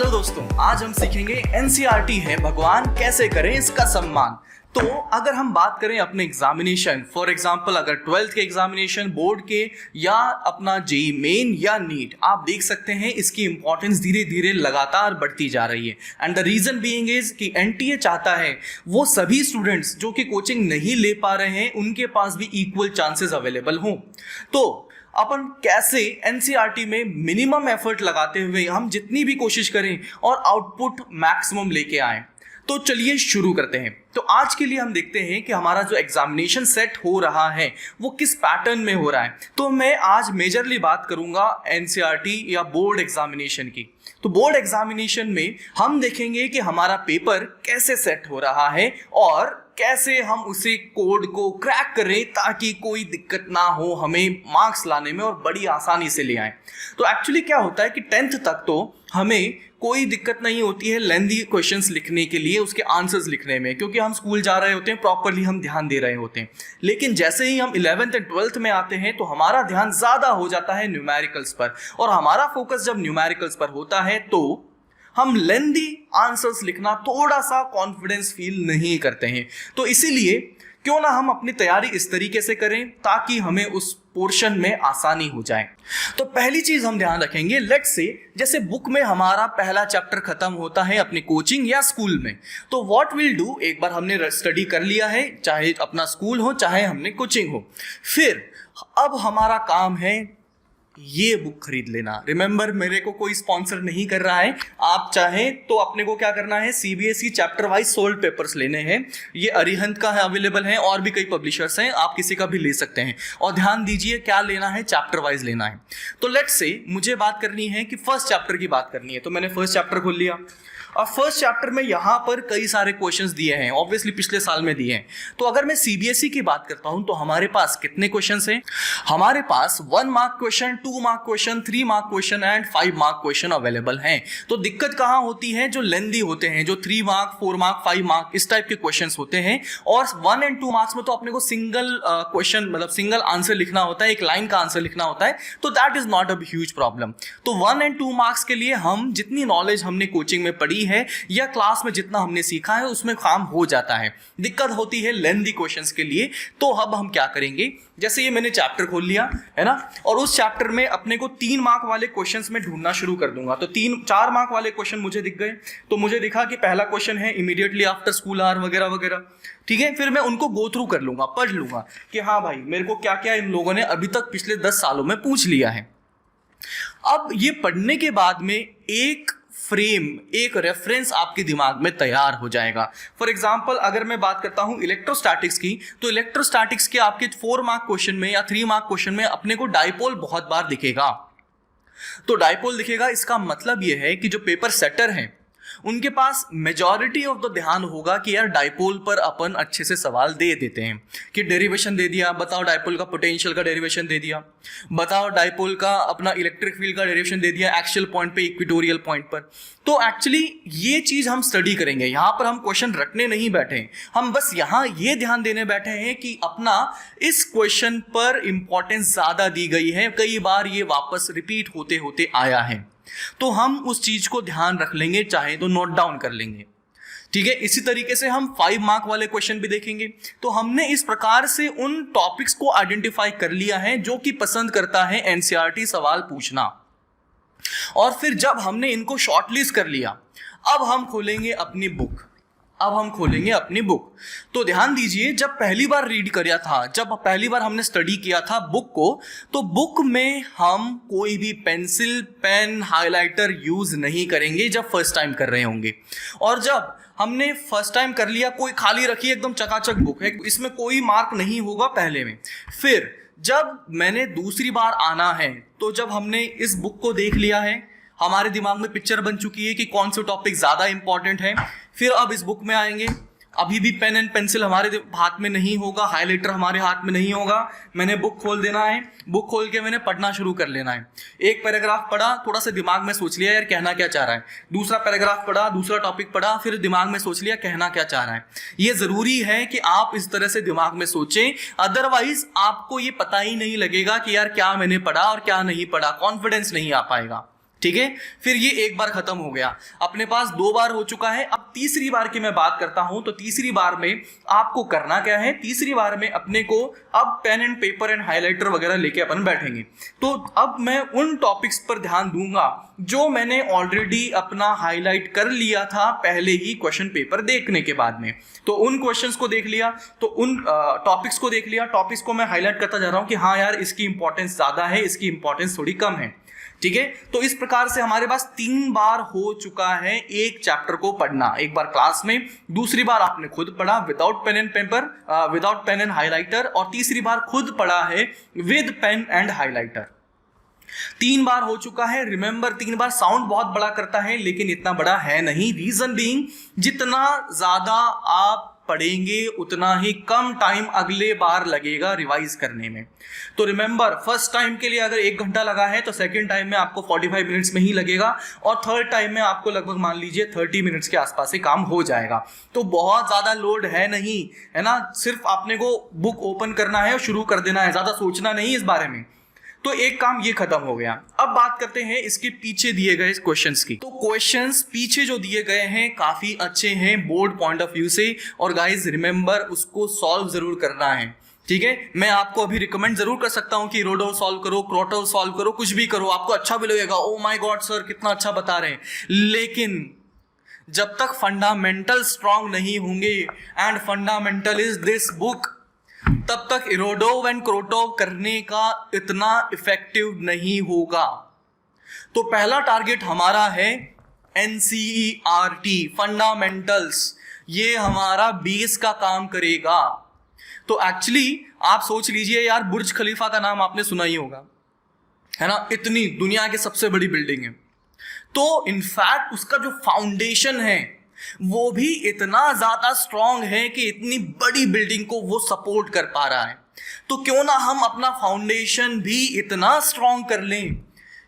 Hello दोस्तों, आज हम सीखेंगे एनसीईआरटी है भगवान कैसे करें इसका सम्मान। तो अगर हम बात करें अपने एग्जामिनेशन, फॉर एग्जांपल अगर 12th के एग्जामिनेशन, बोर्ड के या अपना जेईई मेन या नीट, आप देख सकते हैं इसकी इंपॉर्टेंस धीरे धीरे लगातार बढ़ती जा रही है। And the reason being is कि एनटीए चाहता है वो सभी स्टूडेंट्स जो कि कोचिंग नहीं ले पा रहे हैं उनके पास भी इक्वल चांसेस अवेलेबल हों। तो अपन कैसे एनसीईआरटी में मिनिमम एफर्ट लगाते हुए हम जितनी भी कोशिश करें और आउटपुट मैक्सिमम लेके आए। तो चलिए शुरू करते हैं। तो आज के लिए हम देखते हैं कि हमारा जो एग्जामिनेशन सेट हो रहा है वो किस पैटर्न में हो रहा है। तो मैं आज मेजरली बात करूंगा एनसीईआरटी या बोर्ड एग्जामिनेशन की। तो बोर्ड एग्जामिनेशन में हम देखेंगे कि हमारा पेपर कैसे सेट हो रहा है और कैसे हम उसे कोड को क्रैक करें ताकि कोई दिक्कत ना हो हमें मार्क्स लाने में और बड़ी आसानी से ले आएं। तो एक्चुअली क्या होता है कि 10th तक तो हमें कोई दिक्कत नहीं होती है लेंथी क्वेश्चंस लिखने के लिए, उसके आंसर्स लिखने में, क्योंकि हम स्कूल जा रहे होते हैं, प्रॉपरली हम ध्यान दे रहे होते हैं। लेकिन जैसे ही हम 11th एंड 12th में आते हैं तो हमारा ध्यान ज़्यादा हो जाता है न्यूमेरिकल्स पर, और हमारा फोकस जब न्यूमेरिकल्स पर होता है तो हम लेंथी आंसर्स लिखना थोड़ा सा कॉन्फिडेंस फील नहीं करते हैं। तो इसीलिए क्यों ना हम अपनी तैयारी इस तरीके से करें ताकि हमें उस पोर्शन में आसानी हो जाए। तो पहली चीज हम ध्यान रखेंगे, लेट्स से जैसे बुक में हमारा पहला चैप्टर खत्म होता है अपनी कोचिंग या स्कूल में, तो व्हाट विल डू, एक बार हमने स्टडी कर लिया है, चाहे अपना स्कूल हो चाहे हमने कोचिंग हो, फिर अब हमारा काम है ये बुक खरीद लेना। रिमेंबर, मेरे को कोई स्पॉन्सर नहीं कर रहा है, आप चाहें तो अपने को क्या करना है, CBSE chapter wise sold papers लेने हैं। ये अरिहंत का है, अवेलेबल है, और भी कई पब्लिशर्स हैं, आप किसी का भी ले सकते हैं। और ध्यान दीजिए क्या लेना है, चैप्टर वाइज लेना है। तो लेट्स से मुझे बात करनी है कि फर्स्ट चैप्टर की बात करनी है, तो मैंने फर्स्ट चैप्टर खोल लिया और फर्स्ट चैप्टर में यहाँ पर कई सारे क्वेश्चंस दिए हैं, ऑब्वियसली पिछले साल में दिए हैं। तो अगर मैं सीबीएसई की बात करता हूं तो हमारे पास कितने क्वेश्चंस हैं, हमारे पास 1 mark question, 2 mark question, 3 mark question and 5 mark question available हैं। तो दिक्कत कहाँ होती है, जो लेंथी होते हैं, जो 3 मार्क, 4 मार्क, 5 मार्क इस टाइप के क्वेश्चंस होते हैं। और 1 एंड 2 मार्क्स में तो अपने को सिंगल क्वेश्चन, मतलब सिंगल आंसर लिखना होता है, एक लाइन का आंसर लिखना होता है, तो that is not a huge problem. तो 1 एंड 2 मार्क्स के लिए हम जितनी नॉलेज हमने कोचिंग में पढ़ी है या क्लास में जितना हमने सीखा है उसमें काम हो जाता है। दिक्कत होती है लेंथी क्वेश्चंस के लिए। तो अब हम क्या करेंगे, जैसे ये मैंने चैप्टर खोल लिया है ना, और उस चैप्टर में अपने को 3 मार्क वाले क्वेश्चंस में ढूंढना शुरू कर दूंगा। तो 4 मार्क वाले क्वेश्चन मुझे दिख गए। तो मुझे दिखा कि पहला क्वेश्चन है इमीडिएटली आफ्टर स्कूल आवर वगैरह वगैरह, ठीक है। फिर मैं उनको गो थ्रू कर लूंगा, पढ़ लूंगा कि हाँ भाई मेरे को क्या क्या इन लोगों ने अभी तक पिछले 10 सालों में पूछ लिया है। अब ये पढ़ने के बाद में एक फ्रेम, एक रेफरेंस आपके दिमाग में तैयार हो जाएगा। फॉर एग्जांपल अगर मैं बात करता हूं इलेक्ट्रोस्टैटिक्स की, तो इलेक्ट्रोस्टैटिक्स के आपके 4 मार्क क्वेश्चन में या 3 मार्क क्वेश्चन में अपने को डाइपोल बहुत बार दिखेगा। तो डाइपोल दिखेगा, इसका मतलब यह है कि जो पेपर सेटर हैं उनके पास मेजॉरिटी ऑफ द ध्यान होगा कि यार डाइपोल पर अपन अच्छे से सवाल दे देते हैं कि डेरिवेशन दे दिया, बताओ डाइपोल का पोटेंशियल का डेरिवेशन दे दिया, बताओ डाइपोल का अपना इलेक्ट्रिक फील्ड का डेरिवेशन दे दिया एक्सियल पॉइंट पे, इक्वेटोरियल पॉइंट पर। तो एक्चुअली ये चीज हम स्टडी करेंगे, यहाँ पर हम क्वेश्चन रखने नहीं बैठे, हम बस यहाँ ये ध्यान देने बैठे हैं कि अपना इस क्वेश्चन पर इंपॉर्टेंस ज्यादा दी गई है, कई बार ये वापस रिपीट होते होते आया है, तो हम उस चीज को ध्यान रख लेंगे, चाहे तो नोट डाउन कर लेंगे, ठीक है। इसी तरीके से हम 5 मार्क वाले क्वेश्चन भी देखेंगे। तो हमने इस प्रकार से उन टॉपिक्स को आइडेंटिफाई कर लिया है जो कि पसंद करता है एनसीईआरटी सवाल पूछना। और फिर जब हमने इनको शॉर्टलिस्ट कर लिया, अब हम खोलेंगे अपनी बुक। तो ध्यान दीजिए, जब पहली बार रीड किया था, जब पहली बार हमने स्टडी किया था बुक को, तो बुक में हम कोई भी पेंसिल, पेन, हाइलाइटर यूज नहीं करेंगे जब फर्स्ट टाइम कर रहे होंगे। और जब हमने फर्स्ट टाइम कर लिया, कोई खाली रखी एकदम चकाचक बुक है, इसमें कोई मार्क नहीं होगा पहले में। फिर जब मैंने दूसरी बार आना है, तो जब हमने इस बुक को देख लिया है, हमारे दिमाग में पिक्चर बन चुकी है कि कौन से टॉपिक ज्यादा इंपॉर्टेंट है, फिर अब इस बुक में आएंगे। अभी भी पेन एंड पेंसिल हमारे हाथ में नहीं होगा, हाइलाइटर हमारे हाथ में नहीं होगा, मैंने बुक खोल देना है, बुक खोल के मैंने पढ़ना शुरू कर लेना है। एक पैराग्राफ पढ़ा, थोड़ा सा दिमाग में सोच लिया यार कहना क्या चाह रहा है, दूसरा पैराग्राफ पढ़ा, दूसरा टॉपिक पढ़ा, फिर दिमाग में सोच लिया कहना क्या चाह रहा है। ये जरूरी है कि आप इस तरह से दिमाग में सोचें, अदरवाइज आपको ये पता ही नहीं लगेगा कि यार क्या मैंने पढ़ा और क्या नहीं पढ़ा, कॉन्फिडेंस नहीं आ पाएगा, ठीक है, फिर ये एक बार खत्म हो गया, अपने पास 2 बार हो चुका है। अब तीसरी बार की मैं बात करता हूं, तो तीसरी बार में आपको करना क्या है, तीसरी बार में अपने को अब pen and paper and highlighter वगैरह लेके अपन बैठेंगे। तो अब मैं उन टॉपिक्स पर ध्यान दूंगा जो मैंने ऑलरेडी अपना हाईलाइट कर लिया था पहले ही क्वेश्चन पेपर देखने के बाद में। तो उन क्वेश्चंस को देख लिया, तो उन टॉपिक्स को देख लिया, टॉपिक्स को मैं हाईलाइट करता जा रहा हूं कि हाँ यार इसकी इंपॉर्टेंस ज्यादा है, इसकी इंपॉर्टेंस थोड़ी कम है। ठीक है, तो इस प्रकार से हमारे पास 3 बार हो चुका है एक चैप्टर को पढ़ना, एक बार क्लास में, दूसरी बार आपने खुद पढ़ा without pen and paper, without pen and highlighter, और तीसरी बार खुद पढ़ा है विद पेन एंड हाइलाइटर। 3 बार हो चुका है। रिमेंबर 3 बार साउंड बहुत बड़ा करता है लेकिन इतना बड़ा है नहीं। रीजन बीइंग जितना ज्यादा आप पढ़ेंगे उतना ही कम टाइम अगले बार लगेगा रिवाइज करने में। तो रिमेंबर फर्स्ट टाइम के लिए अगर 1 घंटा लगा है तो सेकंड टाइम में आपको 45 मिनट्स में ही लगेगा, और थर्ड टाइम में आपको लगभग मान लीजिए 30 मिनट्स के आसपास ही काम हो जाएगा। तो बहुत ज्यादा लोड है नहीं, है ना, सिर्फ आपने को बुक ओपन करना है और शुरू कर देना है, ज्यादा सोचना नहीं इस बारे में। तो एक काम ये खत्म हो गया। अब बात करते हैं इसके पीछे दिए गए क्वेश्चंस की। तो क्वेश्चंस पीछे जो दिए गए हैं काफी अच्छे हैं बोर्ड पॉइंट ऑफ व्यू से, और गाइस रिमेंबर उसको सॉल्व जरूर करना है। ठीक है, मैं आपको अभी रिकमेंड जरूर कर सकता हूं कि रोडो सॉल्व करो, क्रोटो सॉल्व करो, कुछ भी करो, आपको अच्छा भी लगेगा, ओ माय गॉड सर कितना अच्छा बता रहे हैं। लेकिन जब तक फंडामेंटल स्ट्रांग नहीं होंगे, and fundamental is this book, तब तक इरोडोव एंड क्रोटोव करने का इतना इफेक्टिव नहीं होगा। तो पहला टारगेट हमारा है एनसीईआरटी फंडामेंटल्स, ये हमारा बेस का काम करेगा। तो एक्चुअली आप सोच लीजिए यार, बुर्ज खलीफा का नाम आपने सुना ही होगा, है ना, इतनी दुनिया की सबसे बड़ी बिल्डिंग है। तो इनफैक्ट उसका जो फाउंडेशन है वो भी इतना ज्यादा स्ट्रांग है कि इतनी बड़ी बिल्डिंग को वो सपोर्ट कर पा रहा है। तो क्यों ना हम अपना फाउंडेशन भी इतना स्ट्रांग कर लें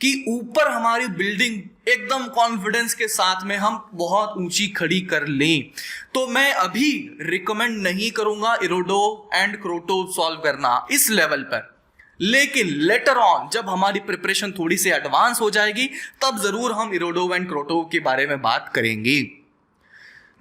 कि ऊपर हमारी बिल्डिंग एकदम कॉन्फिडेंस के साथ में हम बहुत ऊंची खड़ी कर लें। तो मैं अभी रिकमेंड नहीं करूंगा इरोडो एंड क्रोटो सॉल्व करना इस लेवल पर, लेकिन लेटर ऑन जब हमारी प्रिपरेशन थोड़ी सी एडवांस हो जाएगी तब जरूर हम इरोडो एंड क्रोटो के बारे में बात करेंगे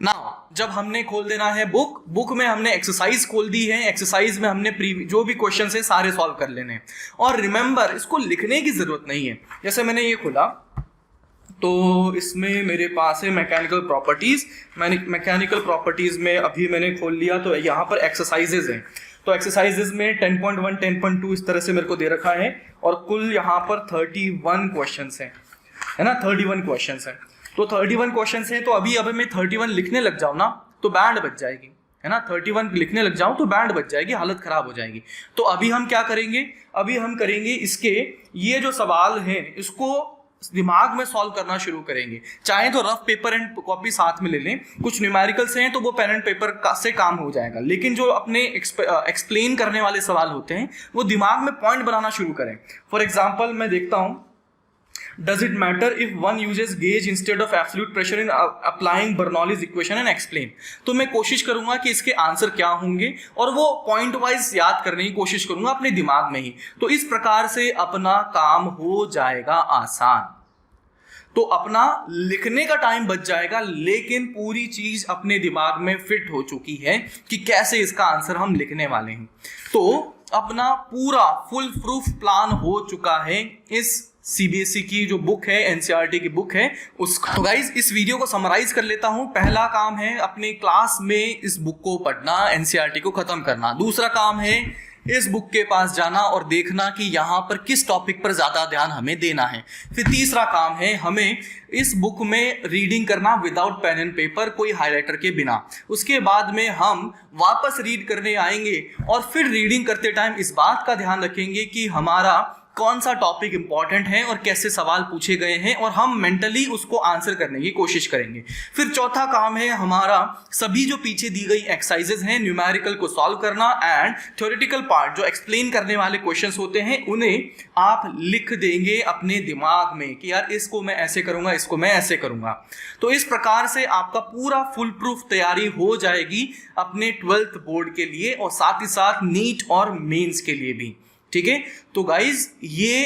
ना। जब हमने खोल देना है बुक में हमने एक्सरसाइज खोल दी है, एक्सरसाइज में हमने जो भी क्वेश्चन है सारे सॉल्व कर लेने हैं। और रिमेंबर इसको लिखने की जरूरत नहीं है। जैसे मैंने ये खोला तो इसमें मेरे पास है मैकेनिकल प्रॉपर्टीज, मैकेनिकल प्रॉपर्टीज में अभी मैंने खोल लिया, तो यहाँ पर एक्सरसाइजेज हैं। तो एक्सरसाइजेज में 10.1 10.2 इस तरह से मेरे को दे रखा है, और कुल यहाँ पर 31 क्वेश्चन है ना, 31 क्वेश्चन है। तो 31 क्वेश्चन है, तो अभी मैं 31 लिखने लग जाऊं ना तो बैंड बज जाएगी, है ना, 31 लिखने लग जाऊं तो बैंड बज जाएगी, हालत खराब हो जाएगी। तो अभी हम क्या करेंगे, अभी हम करेंगे इसके ये जो सवाल हैं इसको दिमाग में सॉल्व करना शुरू करेंगे। चाहे तो रफ पेपर एंड कॉपी साथ में ले लें, कुछ न्यूमेरिकल्स हैं तो वो पेन एंड पेपर से काम हो जाएगा, लेकिन जो अपने एक्सप्लेन करने वाले सवाल होते हैं वो दिमाग में पॉइंट बनाना शुरू करें। फॉर एग्जाम्पल मैं देखता हूं, Does it matter if one uses gauge instead of absolute pressure in applying Bernoulli's equation and explain? तो मैं कोशिश करूंगा कि इसके आंसर क्या होंगे और वो पॉइंट वाइज याद करने की कोशिश करूंगा अपने दिमाग में ही। तो इस प्रकार से अपना काम हो जाएगा आसान। तो अपना लिखने का टाइम बच जाएगा, लेकिन पूरी चीज अपने दिमाग में फिट हो चुकी है कि कैसे इसका आंसर हम लिखने वाले हैं। तो अपना पूरा फुल प्रूफ प्लान हो चुका है इस सीबीएसई की जो बुक है, एनसीईआरटी की बुक है उसका। तो गाइज इस वीडियो को समराइज कर लेता हूं। पहला काम है अपने क्लास में इस बुक को पढ़ना, एनसीईआरटी को खत्म करना। दूसरा काम है इस बुक के पास जाना और देखना कि यहाँ पर किस टॉपिक पर ज्यादा ध्यान हमें देना है। फिर तीसरा काम है हमें इस बुक में रीडिंग करना विदाउट पेन एंड पेपर, कोई हाइलाइटर के बिना। उसके बाद में हम वापस रीड करने आएंगे और फिर रीडिंग करते टाइम इस बात का ध्यान रखेंगे कि हमारा कौन सा टॉपिक इंपॉर्टेंट है और कैसे सवाल पूछे गए हैं, और हम मेंटली उसको आंसर करने की कोशिश करेंगे। फिर चौथा काम है हमारा सभी जो पीछे दी गई एक्सरसाइजेज हैं न्यूमेरिकल को सॉल्व करना, एंड थ्योरेटिकल पार्ट जो एक्सप्लेन करने वाले क्वेश्चंस होते हैं उन्हें आप लिख देंगे अपने दिमाग में कि यार इसको मैं ऐसे करूंगा, इसको मैं ऐसे करूंगा। तो इस प्रकार से आपका पूरा फुल प्रूफ तैयारी हो जाएगी अपने 12th बोर्ड के लिए और साथ ही साथ नीट और मेंस के लिए भी। ठीक है, तो गाइज ये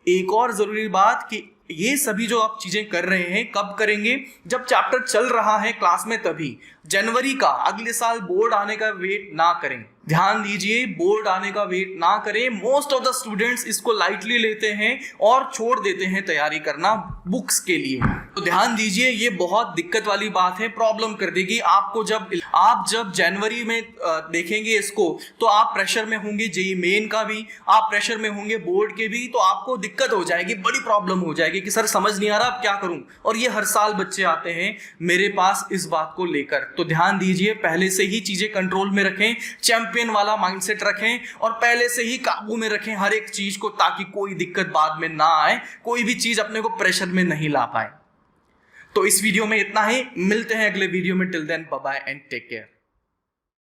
एक और जरूरी बात कि ये सभी जो आप चीजें कर रहे हैं कब करेंगे? जब चैप्टर चल रहा है क्लास में तभी। जनवरी का, अगले साल बोर्ड आने का वेट ना करें। ध्यान दीजिए, बोर्ड आने का वेट ना करें। मोस्ट ऑफ द स्टूडेंट्स इसको लाइटली लेते हैं और छोड़ देते हैं तैयारी करना बुक्स के लिए। तो ध्यान दीजिए, ये बहुत दिक्कत वाली बात है, प्रॉब्लम कर देगी आपको। जब जनवरी में देखेंगे इसको तो आप प्रेशर में होंगे, जेईई मेन का भी आप प्रेशर में होंगे, बोर्ड के भी, तो आपको दिक्कत हो जाएगी, बड़ी प्रॉब्लम हो जाएगी कि सर समझ नहीं आ रहा अब क्या करूं। और ये हर साल बच्चे आते हैं मेरे पास इस बात को लेकर। तो ध्यान दीजिए, पहले से ही चीजें कंट्रोल में रखें, चैंपियन वाला माइंडसेट रखें और पहले से ही काबू में रखें हर एक चीज को, ताकि कोई दिक्कत बाद में ना आए, कोई भी चीज अपने को प्रेशर में नहीं ला पाए। तो इस वीडियो में इतना ही, मिलते हैं अगले वीडियो में। Till then bye bye and take care.